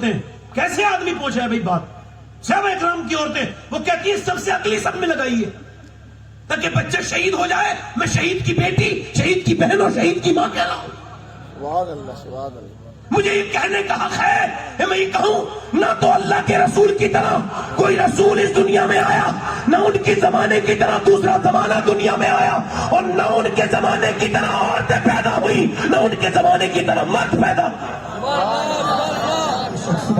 عورتیں کیسے آدمی پوچھا ہے بھائی بات؟ صحابہ اکرام کی عورتیں وہ کہتی ہیں سب سے اگلی سب میں لگائیے تاکہ بچہ شہید ہو جائے، میں شہید کی بیٹی، شہید کی بہن اور شہید کی ماں کہلاؤں۔ سبحان اللہ سبحان اللہ۔ مجھے یہ کہنے کا حق ہے کہ میں یہ کہوں نہ تو اللہ کے رسول کی طرح کوئی رسول اس دنیا میں آیا، نہ ان کے زمانے کی طرح دوسرا زمانہ دنیا میں آیا، اور نہ ان کے زمانے کی طرح عورتیں پیدا ہوئی، نہ ان کے زمانے کی طرح مرد پیدا ہوئے۔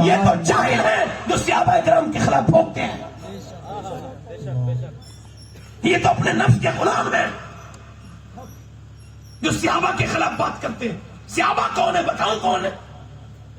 یہ تو جاہل ہیں جو صحابہ اکرام کے خلاف بھوکتے ہیں، یہ تو اپنے نفس کے غلام ہیں جو صحابہ کے خلاف بات کرتے ہیں۔ صحابہ کون ہے بتاؤں کون ہے؟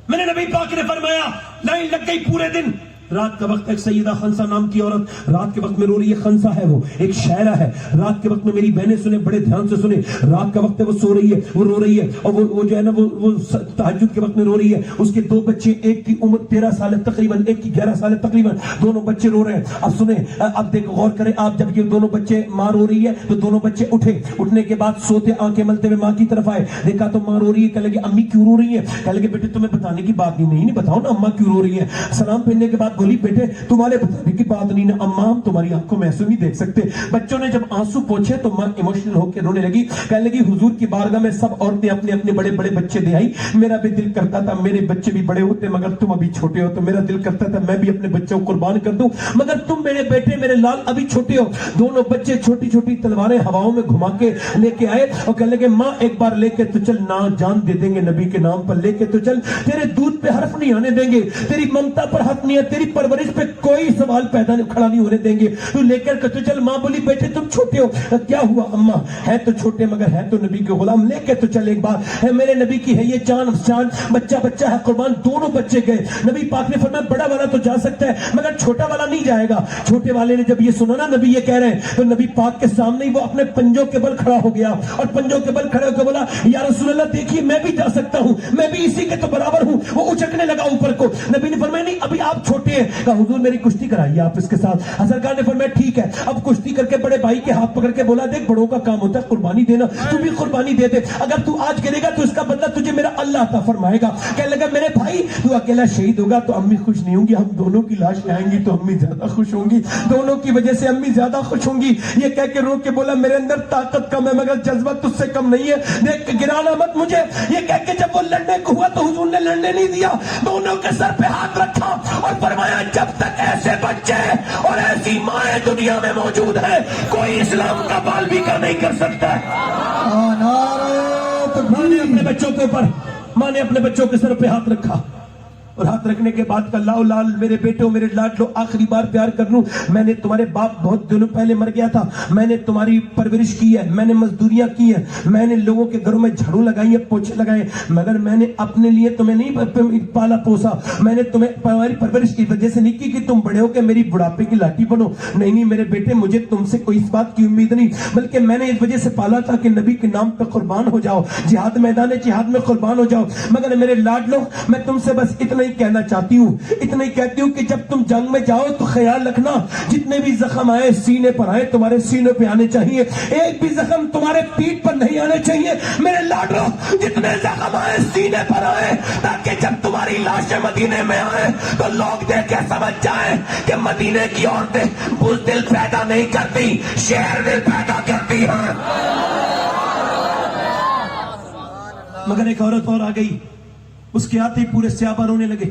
میں نے نبی پاک نے فرمایا لائن لگ گئی پورے دن، رات کا وقت ایک سیدہ خنسا نام کی عورت رات کے وقت میں رو رہی ہے۔ خنسا ہے وہ ایک شاعرہ ہے، رات کے وقت میں میری بہنیں سنیں بڑے دھیان سے سنیں، رات کا وقت ہے وہ سو رہی ہے، وہ رو رہی ہے، اور وہ جو ہے نا وہ تہجد کے وقت میں رو رہی ہے۔ اس کے دو بچے، ایک کی عمر 13 سال ہے تقریباً، ایک کی 11 سال ہے تقریباً، دونوں بچے رو رہے ہیں۔ اب سنیں، اب دیکھ غور کریں آپ، جب یہ دونوں بچے، ماں رو رہی ہے تو دونوں بچے اٹھے، اٹھنے کے بعد سوتے آنکھیں ملتے ہوئے ماں کی طرف آئے، دیکھا تو ماں رو رہی ہے۔ کہنے لگے امی کیوں رو رہی ہے؟ کہنے لگے بیٹے تمہیں بتانے کی بات نہیں بتاؤ نا اماں کیوں رو رہی ہے۔ سلام پھیرنے کے بعد بولی بیٹے تمہارے بتانے کی بات نہیں نا اماں، ہم تمہاری آنکھوں میں ایسے نہیں دیکھ سکتے۔ بچوں نے جب آنسو پوچھے تو ماں ایموشنل ہو کے رونے لگی، کہنے لگی حضور کی بارگاہ میں سب عورتیں اپنے اپنے بڑے بڑے بچے دے آئی، میرا بھی دل کرتا تھا میرے بچے بھی بڑے ہوتے مگر تم ابھی چھوٹے ہو، تو میرا دل کرتا تھا میں بھی اپنے بچوں کو قربان کر دوں مگر تم میرے بیٹے میرے لال ابھی چھوٹے ہو۔ دونوں بچے چھوٹی چھوٹی تلواریں ہواؤں میں گھما کے لے کے آئے اور کہنے لگے ماں ایک بار لے کے تو چل، نا جان دے دیں گے نبی کے نام پر، لے کے تو چل، تیرے دودھ پہ حرف نہیں آنے دیں گے، تیری ممتا پر حق نہیں ہے، تیری پرورش پہ کوئی سوال پیدا کھڑا نہیں ہونے دیں گے، تو لے کر کے تو چل۔ ماں بولی بیٹے تم چھوٹے ہو، کیا ہوا اماں ہے تو چھوٹے مگر ہے تو نبی کے غلام، لے کے تو چل، ایک بار ہے میرے نبی کی ہے یہ جان جان، بچہ بچہ ہے قربان۔ دونوں بچے گئے، نبی پاک نے فرمایا بڑا والا تو جا سکتا ہے مگر چھوٹا والا نہیں جائے گا۔ چھوٹے والے نے جب یہ سنا نا نبی یہ کہہ رہے ہیں تو نبی پاک کے سامنے ہی وہ اپنے پنجوں کے بل کھڑا ہو گیا اور پنجوں کے بل کھڑے ہو کے بولا یا رسول اللہ دیکھیے میں بھی جا سکتا ہوں، میں بھی اسی کے تو برابر ہوں۔ وہ اچکنے لگا اوپر کو، نبی نے فرمایا نہیں ابھی آپ چھوٹے ہیں، کہا حضور میری کشتی کرائیے آپ اس کے ساتھ۔ حضرت نے فرمایا ٹھیک ہے، اب کشتی کر کے بڑے بھائی کے ہاتھ پکڑ کے بولا دیکھ بڑوں کا کام ہوتا ہے قربانی دینا، تو بھی قربانی دے دے، اگر تو آج کرے گا تو اس کا بدلہ تجھے میرا اللہ عطا فرمائے گا۔ کہنے لگا میرے بھائی تو اکیلا شہید ہوگا تو امی خوش نہیں ہوں گی، ہم دونوں کی لاش لائیں گی تو امی زیادہ خوش ہوں گی، دونوں کی وجہ سے امی زیادہ خوش ہوں گی۔ یہ کہہ کے رو کے بولا میرے اندر طاقت کم ہے مگر جذبہ تجھ سے کم نہیں ہے، دیکھ گرانا مت مجھے۔ یہ کہہ کے جب وہ لڑنے کو ہوا تو حضور نے لڑنے نہیں دیا، دونوں کے سر پہ ہاتھ رکھا اور فرمایا جب تک ایسے بچے اور ایسی مائیں دنیا میں موجود ہے کوئی اسلام کا بال بھی کر نہیں کر سکتا ہے۔ ماں نے اپنے بچوں کے اوپر، ماں نے اپنے بچوں کے سر پہ ہاتھ رکھا اور ہاتھ رکھنے کے بعد کہا لاؤ لال میرے بیٹوں میرے لاڈلو آخری بار پیار کر لوں، میں نے تمہارے باپ بہت دنوں پہلے مر گیا تھا، میں نے تمہاری پرورش کی ہے، میں نے مزدوریاں کی ہیں، میں نے لوگوں کے گھروں میں جھاڑو لگائی ہے پوچھے لگائے، مگر میں نے اپنے لیے تمہیں نہیں پالا پوسا، میں نے تمہیں تمہاری پرورش کی وجہ سے نہیں کی کہ تم بڑے ہو کے میری بڑھاپے کی لاٹھی بنو، نہیں نہیں میرے بیٹے مجھے تم سے کوئی اس بات کی امید نہیں، بلکہ میں نے اس وجہ سے پالا تھا کہ نبی کے نام پہ قربان ہو جاؤ، جہاد میدان جہاد میں قربان ہو جاؤ، مگر میرے لاڈلو میں تم سے بس اتنا ہی کہنا چاہتی ہوں، اتنا ہی کہتی ہوں کہ جب تم جنگ میں جاؤ تو خیال رکھنا جتنے بھی زخم آئے سینے پر آئے تمہارے سینے پہ آنے چاہیے، ایک بھی زخم تمہارے پیٹ پر نہیں آنے چاہیے میرے لاڈلو، جتنے زخم آئے سینے پر آئے تاکہ جب تمہاری لاشیں مدینے میں آئے تو لوگ دیکھ کے سمجھ جائیں کہ مدینے کی عورتیں بزدل پیدا نہیں کرتی شہر دل پیدا کرتی ہیں۔ مگر ایک عورت اور آ گئی، اس کے آتے ہی پورے صحابہ رونے لگے،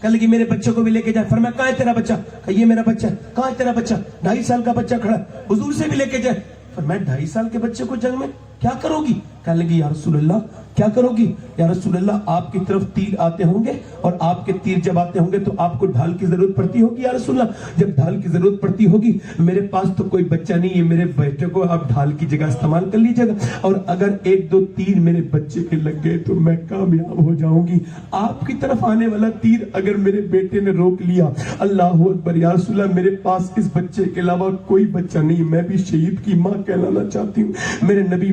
کہنے لگی میرے بچے کو بھی لے کے جائے۔ فرمایا کہاں ہے تیرا بچہ؟ کہا یہ میرا بچہ ہے۔ کہاں ہے تیرا بچہ؟ 2.5 سال کا بچہ کھڑا، حضور سے بھی لے کے جائے۔ فرمایا 2.5 سال کے بچے کو جنگ میں کیا کرو گی؟ کہنے لگی یا رسول اللہ کیا کرو گی؟ یا رسول اللہ آپ کی طرف تیر آتے ہوں گے اور آپ کے تیر جب آتے ہوں گے تو آپ کو ڈھال کی ضرورت پڑتی ہوگی یا رسول اللہ، جب ڈھال کی ضرورت پڑتی ہوگی میرے پاس تو کوئی بچہ نہیں ہے، میرے بیٹے کو آپ ڈھال کی جگہ استعمال کر لیجیے گا، اور اگر 1-2 تیر میرے بچے کے لگ گئے تو میں کامیاب ہو جاؤں گی، آپ کی طرف آنے والا تیر اگر میرے بیٹے نے روک لیا، اللہ اکبر یا رسول اللہ میرے پاس اس بچے کے علاوہ کوئی بچہ نہیں، میں بھی شہید کی ماں کہلانا چاہتی ہوں۔ میرے نبی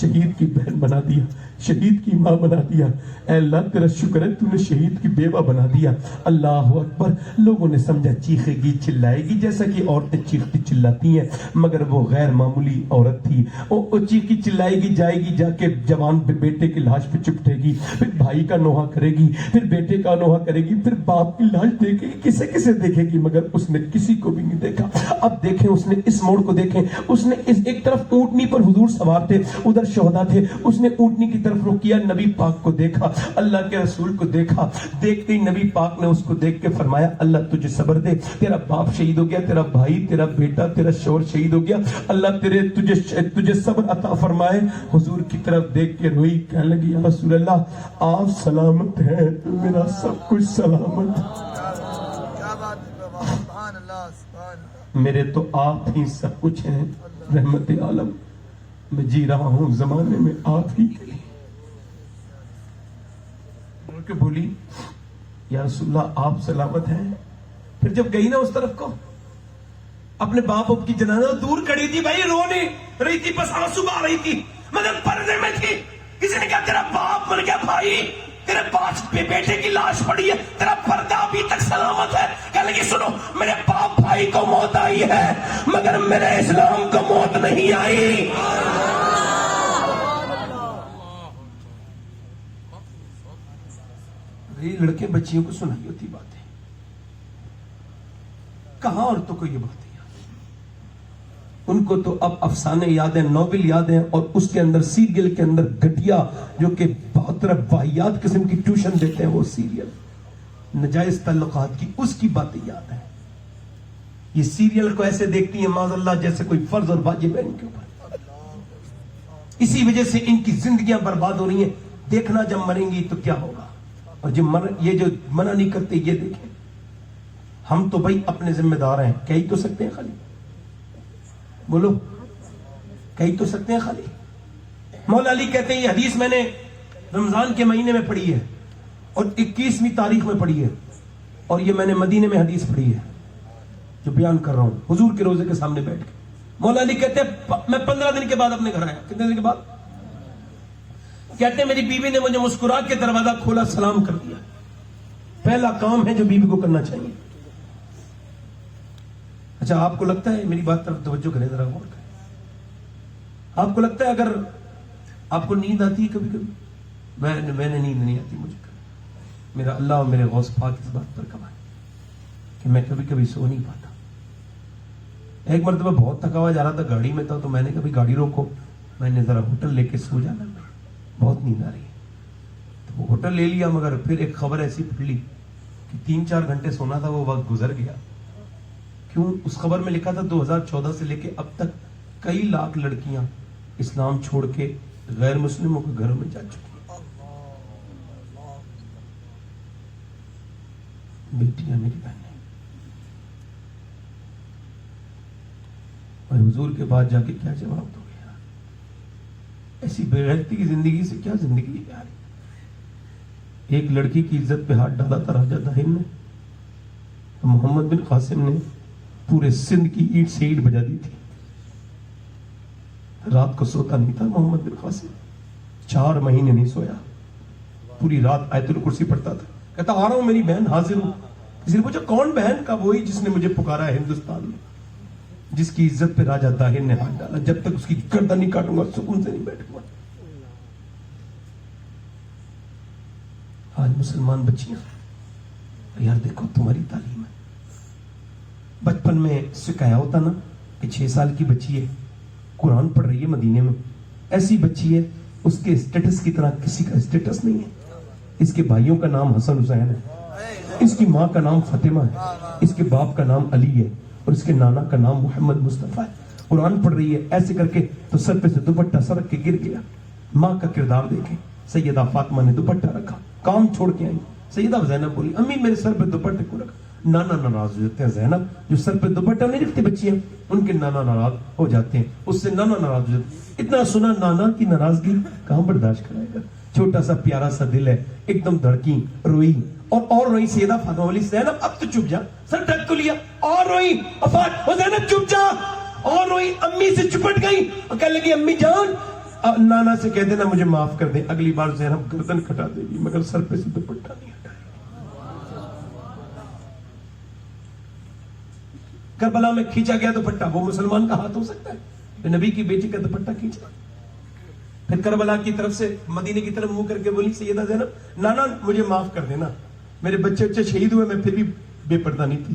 شہید کی بہن بنا دیا, شہید کی ماں بنا دیا. اے اللہ تیرا شکر ہے تو نے شہید کی بیوہ بنا دیا. اللہ اکبر. لوگوں نے سمجھا چیخے گی چلائے گی جیسا کہ عورتیں چیختی چلاتی ہیں, مگر وہ غیر معمولی عورت تھی. وہ چیخی چلائے گی, جائے گی جا کے جوان پہ بیٹے کی لاش پہ چپٹے گی, پھر بھائی کا نوحہ کرے گی, پھر بیٹے کا نوحہ کرے گی, پھر باپ کی لاش دیکھے گی, کسے کسے دیکھے گی, مگر اس نے کسی کو بھی نہیں دیکھا. اب دیکھیں اس نے اس موڑ کو دیکھیں, اس نے اس ایک طرف اونٹنی پر حضور سوار تھے, ادھر شہداء تھے, اس نے اونٹنی کی طرف رخ کیا, نبی پاک کو دیکھا, اللہ کے رسول کو دیکھا. دیکھتے ہی نبی پاک نے اس کو دیکھ کے فرمایا اللہ تجھے صبر دے, تیرا باپ شہید ہو گیا, تیرا بھائی, تیرا بیٹا, تیرا شوہر شہید ہو گیا, اللہ تجھے صبر عطا فرمائے. حضور کی طرف دیکھ کے روئی, کہنے لگی یا رسول اللہ آپ سلامت ہیں تو میرا سب کچھ سلامت. میرے تو آپ ہی سب کچھ ہیں, رحمت عالم. میں جی رہا ہوں زمانے میں آپ ہی کے لیے. کہ بولی یا رسول اللہ آپ سلامت ہیں. پھر جب گئی نا اس طرف کو, اپنے باپ کی جنازہ دور کھڑی تھی, بھائی رو نہیں رہی تھی, بس آنسو بہا رہی تھی, مگر پردے میں تھی. کسی نے کہا تیرا باپ مر گیا بھائی, تیرے پاس بیٹے کی لاش پڑی ہے, تیرا پردہ ابھی تک سلامت ہے. کہنے لگی سنو, میرے باپ بھائی کو موت آئی ہے مگر میرے اسلام کو موت نہیں آئی. یہ لڑکے بچیوں کو سنائی ہوتی باتیں, کہاں عورتوں کو یہ باتیں یاد, ان کو تو اب افسانے یاد ہیں, ناول یاد ہیں, اور اس کے اندر سیریل کے اندر گھٹیا جو کہ بہت واحیات قسم کی ٹیوشن دیتے ہیں, وہ سیریل نجائز تعلقات کی, اس کی باتیں یاد ہیں. یہ سیریل کو ایسے دیکھتی ہیں معاذ اللہ جیسے کوئی فرض اور واجب ہے ان کے اوپر. اسی وجہ سے ان کی زندگیاں برباد ہو رہی ہیں. دیکھنا جب مریں گی تو کیا ہوگا, اور یہ جو منع نہیں کرتے یہ دیکھیں. ہم تو بھائی اپنے ذمہ دار ہیں, کہہ ہی تو سکتے ہیں خالی, بولو کہہ ہی تو سکتے ہیں خالی. مولا علی کہتے ہیں یہ حدیث میں نے رمضان کے مہینے میں پڑھی ہے اور 21ویں تاریخ میں پڑھی ہے, اور یہ میں نے مدینے میں حدیث پڑھی ہے جو بیان کر رہا ہوں حضور کے روزے کے سامنے بیٹھ کے. مولا علی کہتے ہیں میں 15 دن کے بعد اپنے گھر آیا. کتنے دن کے بعد؟ کہتے ہیں میری بیوی نے مجھے مسکرا کے دروازہ کھولا, سلام کر دیا. پہلا کام ہے جو بیوی کو کرنا چاہیے. اچھا آپ کو لگتا ہے, میری بات طرف توجہ کریں ذرا غور کریں, آپ کو لگتا ہے اگر آپ کو نیند آتی ہے کبھی کبھی, میں نے نیند نہیں آتی مجھے کبھی, میرا اللہ اور میرے غوث پاک اس بات پر گواہ کہ میں کبھی کبھی سو نہیں پاتا. ایک مرتبہ بہت تھکا ہوا جا رہا تھا, گاڑی میں تھا, تو میں نے کبھی گاڑی روکو, میں نے ذرا ہوٹل لے کے سو جانا, بہت نیند آ رہی ہے. تو وہ ہوٹل لے لیا, مگر پھر ایک خبر ایسی پڑھ لی کہ 3-4 گھنٹے سونا تھا, وہ وقت گزر گیا. کیوں؟ اس خبر میں لکھا تھا 2014 سے لے کے اب تک کئی لاکھ لڑکیاں اسلام چھوڑ کے غیر مسلموں کے گھروں میں جا چکی ہیں. بیٹیاں میری بہنیں, اور حضور کے بعد جا کے کیا جواب دو گے یار؟ ایسی بے غیرتی کی زندگی سے کیا زندگی ہے یار. ایک لڑکی کی عزت پہ ہاتھ ڈالا تھا راجہ داہن نے, تو محمد بن قاسم نے پورے سندھ کی اینٹ سے اینٹ بجا دی تھی. رات کو سوتا نہیں تھا محمد بن قاسم, 4 مہینے نہیں سویا, پوری رات آیت الکرسی پڑھتا تھا. کہتا آ رہا ہوں میری بہن, حاضر ہوں. کسی نے پوچھا کون بہن؟ کا وہی جس نے مجھے پکارا ہے ہندوستان میں, جس کی عزت پہ راجہ داہن نے ہاتھ ڈالا. جب تک اس کی گردن نہیں کاٹوں گا سکون سے نہیں بیٹھوں گا. آج مسلمان بچیاں, یار دیکھو تمہاری تعلیم ہے. بچپن میں سکھایا ہوتا نا کہ 6 سال کی بچی ہے, قرآن پڑھ رہی ہے مدینے میں, ایسی بچی ہے اس کے اسٹیٹس کی طرح کسی کا اسٹیٹس نہیں ہے. اس کے بھائیوں کا نام حسن حسین ہے, اس کی ماں کا نام فاطمہ ہے, اس کے باپ کا نام علی ہے, اور اس کے نانا کا نام محمد مصطفیٰ ہے. قرآن پڑھ رہی ہے ایسے کر کے تو سر پہ سے دوپٹہ سرک کے گر گیا. ماں کا کردار دیکھیں, سیدہ فاطمہ نے دوپٹہ رکھا, کام چھوڑ کے آئی. سیدہ زینب بولی امی میرے سر پہ دوپٹے کو رکھا. نانا ناراض ہو جاتے ہیں. زینب جو سر پہ دوپٹہ نہیں رکھتی بچیاں, ان کے نانا ناراض ہو جاتے ہیں, اس سے نانا ناراض ہو جاتے ہیں. اتنا سنا نانا کی ناراضگی کہاں برداشت کرائے گا. چھوٹا سا پیارا سا دل ہے, ایک دم دھڑکی, روئی اور روئی. سیدہ فاطمہ بولی زینب اب تو چپ جا, سر ڈھک تو لیا, اور روئی. زینب چپ جا, اور روئی. امی سے چپٹ گئی اور کہنے لگی امی جان نانا سے کہہ دینا مجھے معاف کر دیں، اگلی بار زینب گردن کٹا دے گی مگر سر پہ سے دوپٹہ نہیں ہٹائے گی۔ کربلا میں کھینچا گیا دوپٹہ، وہ مسلمان کا ہاتھ ہو سکتا ہے؟ نبی کی بیٹی کا دوپٹہ کھینچا۔ پھر کربلا کی طرف سے مدینے کی طرف منہ کر کے بولی سیدہ زینب نانا مجھے معاف کر دینا، میرے بچے شہید ہوئے، میں پھر بھی بے پردہ نہیں تھی،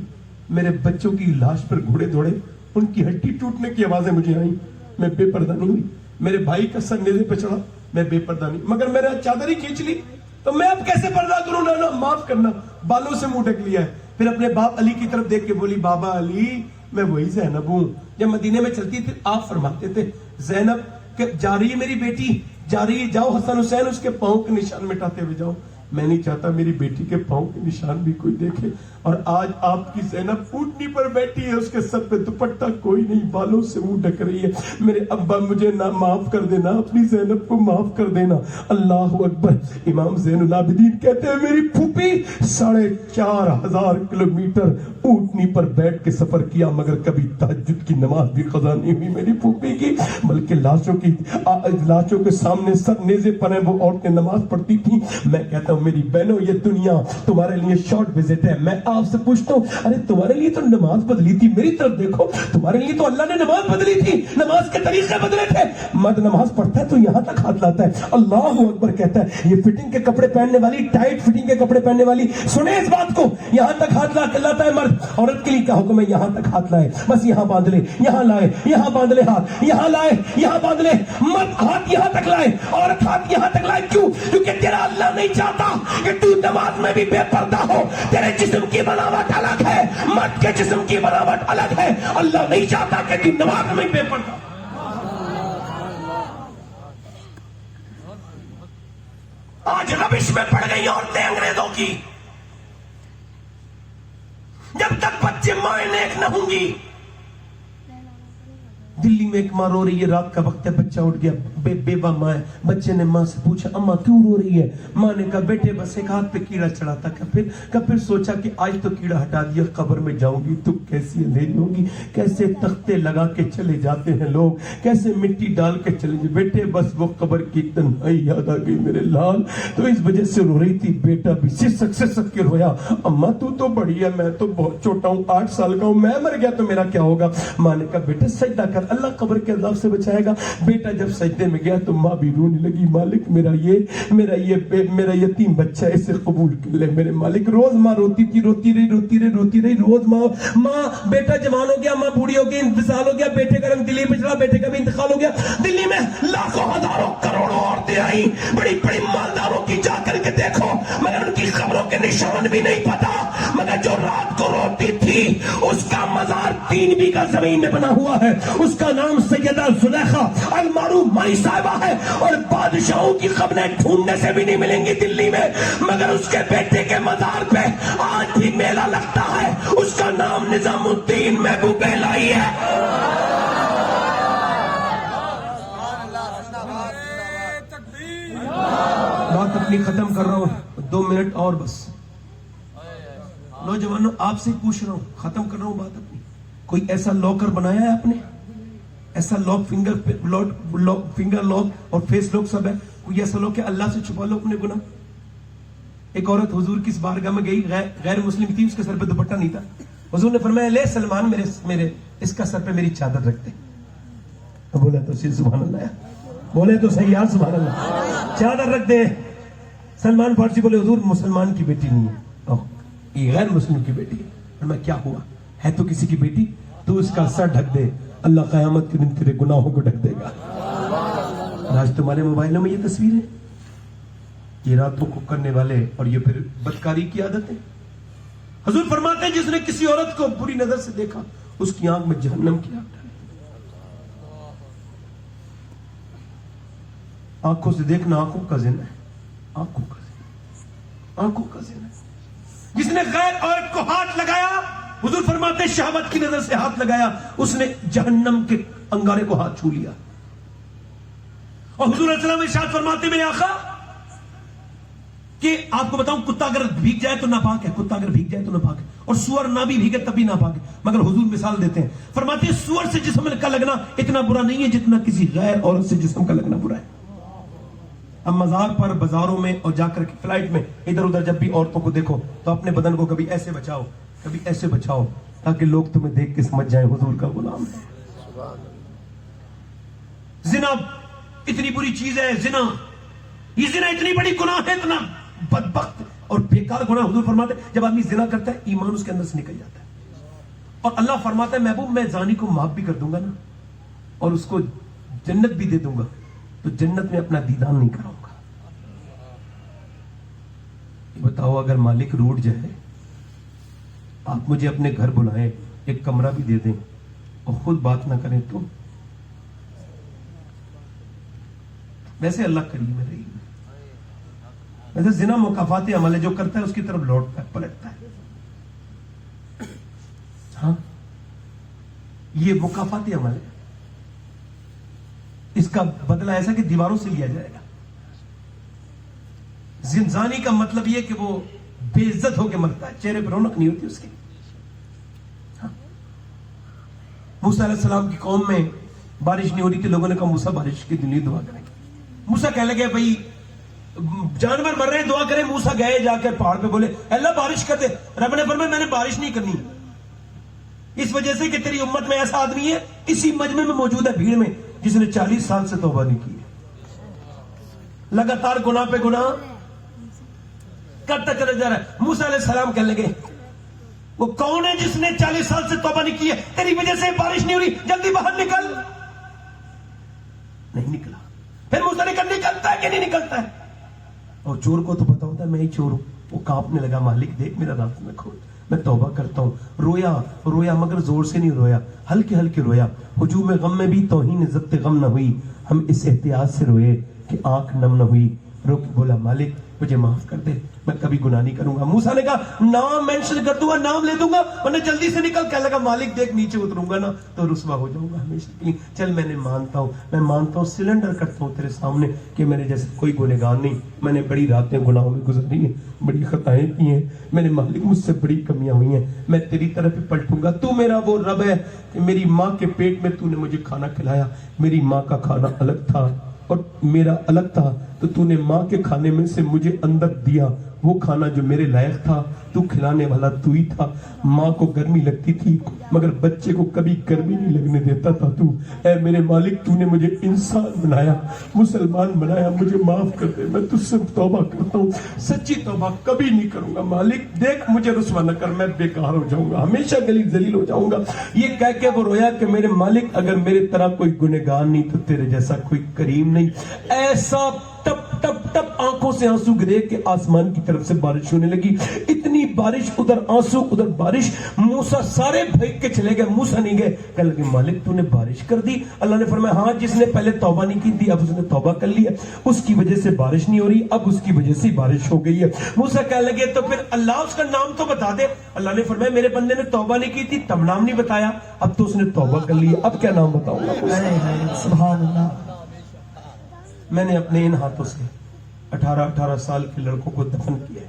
میرے بچوں کی لاش پر گھوڑے دوڑے، ان کی ہڈی ٹوٹنے کی آوازیں مجھے آئیں، میں بے پردہ نہیں ہوئی، میرے بھائی کا سر نیزے پہ چڑھا، میں بے پردہ نہیں، مگر میرا چادر ہی کھینچ لی تو میں اب کیسے پردہ کروں؟ نانا معاف کرنا، بالوں سے منہ ڈھک لیا ہے۔ پھر اپنے باپ علی کی طرف دیکھ کے بولی بابا علی میں وہی زینب ہوں۔ جب مدینے میں چلتی تھی آپ فرماتے تھے زینب کہ جا رہی ہے میری بیٹی، جا رہی ہے، جاؤ حسن حسین اس کے پاؤں کے نشان مٹاتے ہوئے جاؤ، میں نہیں چاہتا میری بیٹی کے پاؤں کے نشان بھی کوئی دیکھے۔ اور آج آپ کی زینب اونٹنی پر بیٹھی ہے، اس کے سر پہ دوپٹہ کوئی نہیں، بالوں سے منہ ڈھک رہی ہے۔ میرے ابا مجھے نہ معاف کر دینا، اپنی زینب کو معاف کر دینا۔ اللہ اکبر۔ امام زین العابدین کہتے ہیں میری پھوپھی 4,500 کلومیٹر اونٹنی پر بیٹھ کے سفر کیا مگر کبھی تہجد کی نماز بھی قضا نہیں ہوئی میری پھوپھی کی، بلکہ لاشوں کے سامنے سر نیزے پر ہیں وہ عورتیں نماز پڑھتی تھیں۔ میں کہتا ہوں میری بہنوں یہ دنیا تمہارے لیے شارٹ وزٹ ہے۔ میں آپ سے پوچھتا ہوں ارے تمہارے لیے تو نماز بدلی تھی، میری طرف دیکھو، تمہارے لیے تو اللہ نے نماز بدلی تھی، نماز کے طریقے بدلے تھے۔ مرد نماز پڑھتا ہے تو یہاں تک ہاتھ لاتا ہے، اللہ اکبر کہتا ہے۔ یہ فٹنگ کے کپڑے پہننے والی، ٹائٹ فٹنگ کے کپڑے پہننے والی سنیں اس بات کو، یہاں تک ہاتھ لاتا ہے مرد۔ عورت کے لیے کیا حکم ہے؟ یہاں تک ہاتھ لائے، بس یہاں باندھ لے، یہاں لائے، یہاں باندھ لے ہاتھ، یہاں لائے، یہاں باندھ لے۔ مرد ہاتھ یہاں تک لائے، عورت ہاتھ یہاں تک لائے۔ کیوں؟ کیونکہ تیرا اللہ نہیں چاہتا کہ تو نماز میں بھی بے پردہ ہو۔ تیرے جسم کی بناوٹ الگ ہے، مرد کے جسم کی بناوٹ الگ ہے۔ اللہ نہیں چاہتا کہ تو نماز میں بے پردہ۔ آج ربش میں پڑ گئی عورتیں انگریزوں کی، جب تک بچے مائیں نیک نہ ہوں گی۔ دلی میں ایک ماں رو رہی ہے، رات کا وقت ہے، بچہ اٹھ گیا، بیوہ ماں ہے، بچے نے ماں سے پوچھا اماں کیوں رو رہی ہے؟ ماں نے کہا بیٹے بس ایک ہاتھ پہ کیڑا چڑھا تھا، پھر سوچا کہ آج تو کیڑا ہٹا دیا، قبر میں جاؤں گی تو کیسی اندھیری ہوگی، کیسے تختے لگا کے چلے جاتے ہیں لوگ، کیسے مٹی ڈال کے چلے جائے، بیٹے بس وہ قبر کی تنہائی یاد آ گئی میرے لال، تو اس وجہ سے رو رہی تھی۔ بیٹا بھی سسک کے رویا، اماں تو بڑی ہے، میں تو بہت چھوٹا ہوں، 8 سال کا ہوں، میں مر گیا تو میرا کیا ہوگا؟ ماں نے کہا بیٹا سجدہ کر، اللہ قبر کے عذاب سے بچائے گا۔ بیٹا جب سجدے میں گیا تو ماں بھی رونے لگی، مالک میرا یتیم بچہ ہے، اسے قبول کر لے میرے مالک۔ روز ماں روتی تھی، روتی رہی، روز ماں بیٹا جوان ہو گیا، ماں بوڑھی ہو گئی، انتقال ہو گیا، بیٹے کا رنگ دلی پہ چڑھا، بیٹے کا بھی انتقال ہو گیا۔ دلی میں لاکھوں ہزاروں کروڑوں عورتیں آئیں، بڑی بڑی مالداروں کی، جا کر کے دیکھو مگر ان کی خبروں کے نشان بھی نہیں پتا، مگر جو رات کو روتی تھی اس کا مزار 3 بیگھہ زمین میں بنا ہوا ہے، اس کا نام سیدہ زلیخا المعروف مائی صاحبہ ہے، اور بادشاہوں کی خبریں ڈھونڈنے سے بھی نہیں ملیں گی دلی میں، مگر اس کے بیٹے کے مزار پہ آج بھی میلہ لگتا ہے، اس کا نام نظام الدین محبوب الہی ہے۔ بات اپنی ختم کر رہا ہوں، 2 منٹ اور بس۔ نوجوانوں آپ سے پوچھ رہا ہوں، ختم کر رہا ہوں بات اپنی، کوئی ایسا لاکر بنایا ہے آپ نے؟ ایسا لاک فنگر لاک اور فیس لاک سب ہے، کوئی ایسا لاک کہ اللہ سے چھپا لو اپنے گناہ؟ ایک عورت حضور کی بارگاہ میں گئی، غیر مسلم تھی، اس کے سر پہ دوپٹہ نہیں تھا، حضور نے فرمایا لے سلمان میرے اس کا سر پہ میری چادر رکھ دے۔ بولے تو صحیح سبحان اللہ، بولے تو صحیح یار سبحان اللہ، چادر رکھ دے۔ سلمان فارسی بولے حضور مسلمان کی بیٹی نہیں ہے، یہ غیر مسلم کی بیٹی ہے۔ فرمایا کیا ہوا؟ ہے تو کسی کی بیٹی، تو اس کا سر ڈھک دے، اللہ قیامت کے دن تیرے گناہوں کو ڈھک دے گا۔ آج تمہارے موبائلوں میں یہ تصویر ہے، یہ راتوں کو کرنے والے، اور یہ پھر بدکاری کی عادت ہے۔ حضور فرماتے ہیں جس نے کسی عورت کو بری نظر سے دیکھا اس کی آنکھ میں جہنم کی آگ ڈالی۔ آنکھوں سے دیکھنا آنکھوں کا زنا ہے، آنکھوں کا زنا ہے۔ جس نے غیر عورت کو ہاتھ لگایا، حضور فرماتے ہیں شہوت کی نظر سے ہاتھ لگایا، اس نے جہنم کے انگارے کو ہاتھ چھو لیا۔ اور حضور علیہ السلام ارشاد فرماتے میرے آقا کہ آپ کو بتاؤں کتا اگر بھیگ جائے تو ناپاک ہے, کتا اگر بھیگ جائے تو ناپاک ہے, اور سور نہ بھی بھیگے تب بھی ناپاک ہے, مگر حضور مثال دیتے ہیں, فرماتے ہیں سور سے جسم کا لگنا اتنا برا نہیں ہے جتنا کسی غیر عورت سے جسم کا لگنا برا ہے. اب مزار پر, بازاروں میں, اور جا کر کے فلائٹ میں ادھر ادھر جب بھی عورتوں کو دیکھو تو اپنے بدن کو کبھی ایسے بچاؤ کبھی ایسے بچاؤ, تاکہ لوگ تمہیں دیکھ کے سمجھ جائیں حضور کا غلام ہے. زنا اتنی بری چیز ہے, زنا, یہ زنا اتنی بڑی گناہ ہے, اتنا بدبخت اور بیکار گناہ. حضور فرماتے ہیں جب آدمی زنا کرتا ہے ایمان اس کے اندر سے نکل جاتا ہے, اور اللہ فرماتا ہے محبوب میں زانی کو معاف بھی کر دوں گا نا, اور اس کو جنت بھی دے دوں گا, تو جنت میں اپنا دیدان نہیں کراؤں گا. بتاؤ اگر مالک روٹ جائے, آپ مجھے اپنے گھر بلائیں, ایک کمرہ بھی دے دیں اور خود بات نہ کریں تو ویسے اللہ کریم ہے, رحیم ہے. ویسے زنا مکافات عمل ہے, جو کرتا ہے اس کی طرف لوٹتا ہے, پلٹتا ہے. ہاں یہ مکافات عمل ہے, اس کا بدلہ ایسا کہ دیواروں سے لیا جائے گا. زنزانی کا مطلب یہ کہ وہ بے عزت ہو کے مرتا ہے, چہرے پر رونق نہیں ہوتی اس کی. موسیٰ علیہ السلام کی قوم میں بارش نہیں ہو رہی تھی, لوگوں نے کہا موسیٰ بارش کے لیے دعا کریں. موسیٰ کہنے لگے بھائی جانور مر رہے ہیں, دعا کریں. موسیٰ گئے جا کر پہاڑ پہ, بولے اللہ بارش کر دے. رب نے فرمایا میں نے بارش نہیں کرنی, اس وجہ سے کہ تیری امت میں ایسا آدمی ہے اسی مجمع میں موجود ہے بھیڑ میں جس نے 40 سال سے توبہ نہیں کی ہے, لگاتار گناہ پہ گناہ کرتا چلا جا رہا ہے. موسیٰ علیہ السلام کہنے لگے وہ کون ہے جس نے 40 سال سے توبہ نہیں کی ہے, تیری وجہ سے بارش نہیں ہو رہی, جلدی باہر نکل. نہیں نکلا. پھر موسیٰ نے کہا نکلتا ہے کہ نہیں نکلتا ہے, اور چور کو تو پتا ہوتا ہے میں ہی چور ہوں. وہ کانپنے لگا, مالک دیکھ میرا راستہ میں کھول, میں توبہ کرتا ہوں. رویا رویا مگر زور سے نہیں رویا, ہلکے ہلکے رویا. ہجوم غم میں بھی توہین ضبط غم نہ ہوئی, ہم اس احتیاط سے روئے کہ آنکھ نم نہ ہوئی. رو کے بولا مالک مجھے معاف کر دے, میں کبھی گناہ نہیں کروں گا. موسیٰ نے کہا نام مینشن کر دوں گا, نام لے دوں گا, ورنہ جلدی سے نکل. کہنے لگا مالک دیکھ نیچے اتروں گا نا تو رسوا ہو جاؤں گا ہمیشہ کے لیے. چل میں مانتا ہوں, سلنڈر کرتا ہوں تیرے سامنے کہ میرے جیسے کوئی گنہگار نہیں. میں نے بڑی راتیں گناہوں میں گزاری ہیں, بڑی خطائیں کی ہیں, میرے مالک مجھ سے بڑی کمیاں ہوئی ہیں, میں تیری طرف ہی پلٹوں گا. تو میرا وہ رب ہے کہ میری ماں کے پیٹ میں تو نے مجھے کھانا کھلایا, میری ماں کا کھانا الگ تھا اور میرا الگ تھا, تو تو نے ماں کے کھانے میں سے مجھے اندر دیا وہ کھانا جو میرے لائق تھا. تو کھلانے والا تو ہی تھا. ماں کو گرمی لگتی تھی مگر بچے کو کبھی گرمی نہیں لگنے دیتا تھا تو. اے میرے مالک تو نے مجھے انسان بنایا, مسلمان بنایا, مجھے معاف کر دے. میں تجھ سے توبہ کرتا ہوں, سچی توبہ کبھی نہیں کروں گا. مالک دیکھ مجھے رسوا نہ کر, میں بیکار ہو جاؤں گا, ہمیشہ گلی ذلیل ہو جاؤں گا. یہ کہہ کے وہ رویا کہ میرے مالک اگر میرے طرح کوئی گنہگار نہیں تو تیرے جیسا کوئی کریم نہیں. ایسا ٹپ ٹپ ٹپ آنکھوں سے آنسو گرے کہ آسمان کی طرف سے بارش ہونے لگی. اتنی بارش, ادھر آنسو ادھر بارش. موسیٰ سارے بھیگ کے چلے گئے, موسیٰ نہیں گئے. کہنے لگے مالک تو نے بارش کر دی. اللہ نے فرمایا ہاں, جس نے پہلے توبہ نہیں کی تھی اب اس نے توبہ کر لی ہے, اس کی وجہ سے بارش نہیں ہو رہی, اب اس کی وجہ سے بارش ہو گئی ہے. موسیٰ کہنے لگے تو پھر اللہ اس کا نام تو بتا دے. اللہ نے فرمایا میرے بندے نے توبہ نہیں کی تھی تب نام نہیں بتایا, اب تو اس نے توبہ کر لی, اب کیا نام بتاؤں گا. سبحان اللہ. میں نے اپنے ان ہاتھوں سے 18 سال کے لڑکوں کو دفن کیا ہے,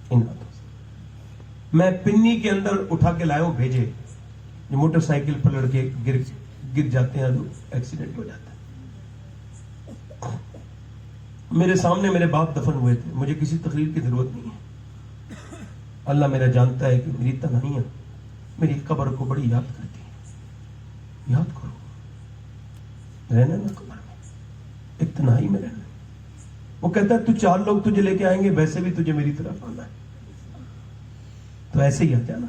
ان ہاتھوں سے. میں پنی کے اندر اٹھا کے لایا ہوں بھیجے, جو موٹر سائیکل پر لڑکے گر جاتے ہیں, ایکسیڈنٹ ہو جاتا ہے. میرے سامنے میرے باپ دفن ہوئے تھے, مجھے کسی تقریر کی ضرورت نہیں ہے. اللہ میرا جانتا ہے کہ میری تنہائیاں میری قبر کو بڑی یاد کرتی ہیں. یاد کرو, رہنا نا قبر میں, ایک تنہائی میں رہنا. وہ کہتا ہے تو 4 لوگ تجھے لے کے آئیں گے, ویسے بھی تجھے میری طرف آنا ہے, تو ایسے ہی آ جانا,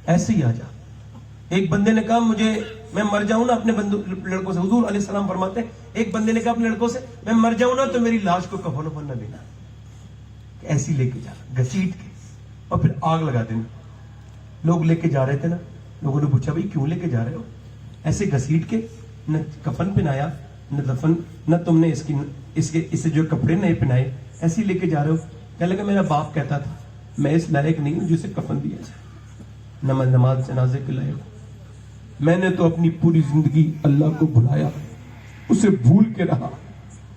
ایسے ہی آ جا. ایک بندے نے کہا مجھے, میں مر جاؤں نا اپنے لڑکوں سے, حضور علیہ السلام فرماتے ہیں ایک بندے نے کہا اپنے لڑکوں سے میں مر جاؤں نا تو میری لاش کو کفن وفن نہ دینا, ایسی لے کے جا, گھسیٹ کے اور پھر آگ لگا دینا. لوگ لے کے جا رہے تھے نا, لوگوں نے پوچھا بھائی کیوں لے کے جا رہے ہو؟ ایسے گھسیٹ کے, نہ کفن پہنایا نہ دفن, نہ تم نے اسے جو کپڑے نئے پہنائے, ایسے لے کے جا رہے ہو. کہنے لگا میرا باپ کہتا تھا میں اس لائق نہیں ہوں جسے کفن دیا جائے, نہ میں نماز جنازے کے لائق ہوں. میں نے تو اپنی پوری زندگی اللہ کو بھلایا, اسے بھول کے رہا,